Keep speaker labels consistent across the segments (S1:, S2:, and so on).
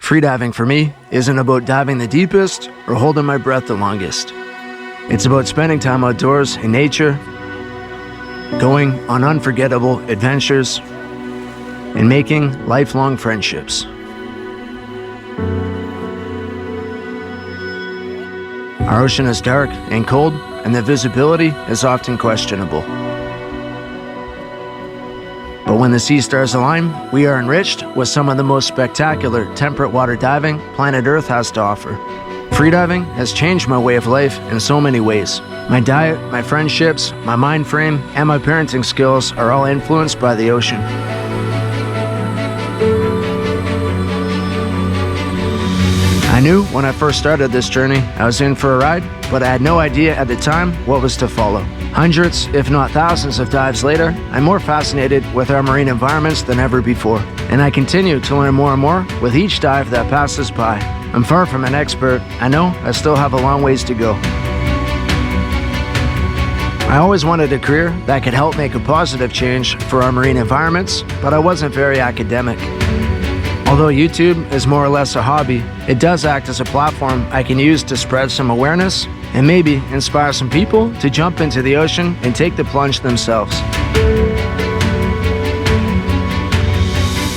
S1: Freediving for me isn't about diving the deepest or holding my breath the longest. It's about spending time outdoors in nature, going on unforgettable adventures, and making lifelong friendships. Our ocean is dark and cold, and the visibility is often questionable. But when the sea stars align, we are enriched with some of the most spectacular temperate water diving planet Earth has to offer. Freediving has changed my way of life in so many ways. My diet, my friendships, my mind frame, and my parenting skills are all influenced by the ocean. I knew when I first started this journey I was in for a ride, but I had no idea at the time what was to follow. Hundreds, if not thousands of dives later, I'm more fascinated with our marine environments than ever before, and I continue to learn more and more with each dive that passes by. I'm far from an expert. I know I still have a long ways to go. I always wanted a career that could help make a positive change for our marine environments, but I wasn't very academic. Although YouTube is more or less a hobby, it does act as a platform I can use to spread some awareness and maybe inspire some people to jump into the ocean and take the plunge themselves.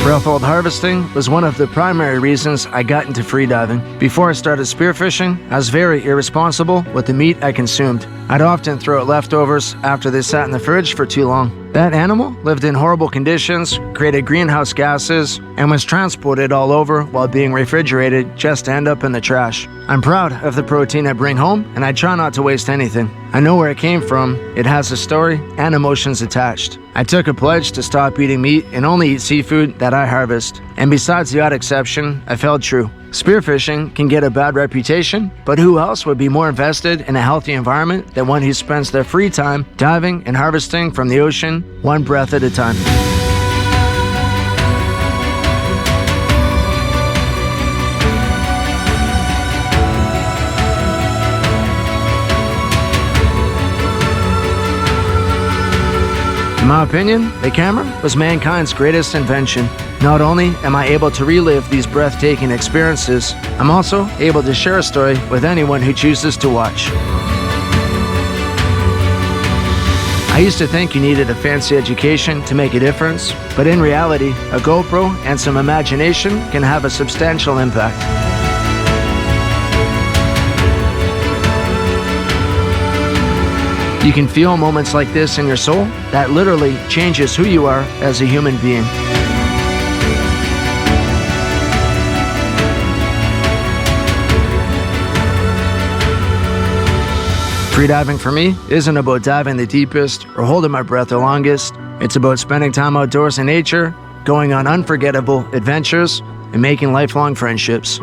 S1: Breath-hold harvesting was one of the primary reasons I got into freediving. Before I started spearfishing, I was very irresponsible with the meat I consumed. I'd often throw out leftovers after they sat in the fridge for too long. That animal lived in horrible conditions, created greenhouse gases, and was transported all over while being refrigerated just to end up in the trash. I'm proud of the protein I bring home, and I try not to waste anything. I know where it came from, it has a story and emotions attached. I took a pledge to stop eating meat and only eat seafood that I harvest. And besides the odd exception, I felt true. Spearfishing can get a bad reputation, but who else would be more invested in a healthy environment than one who spends their free time diving and harvesting from the ocean, one breath at a time? In my opinion, the camera was mankind's greatest invention. Not only am I able to relive these breathtaking experiences, I'm also able to share a story with anyone who chooses to watch. I used to think you needed a fancy education to make a difference, but in reality, a GoPro and some imagination can have a substantial impact. You can feel moments like this in your soul that literally changes who you are as a human being. Freediving for me isn't about diving the deepest or holding my breath the longest. It's about spending time outdoors in nature, going on unforgettable adventures, and making lifelong friendships.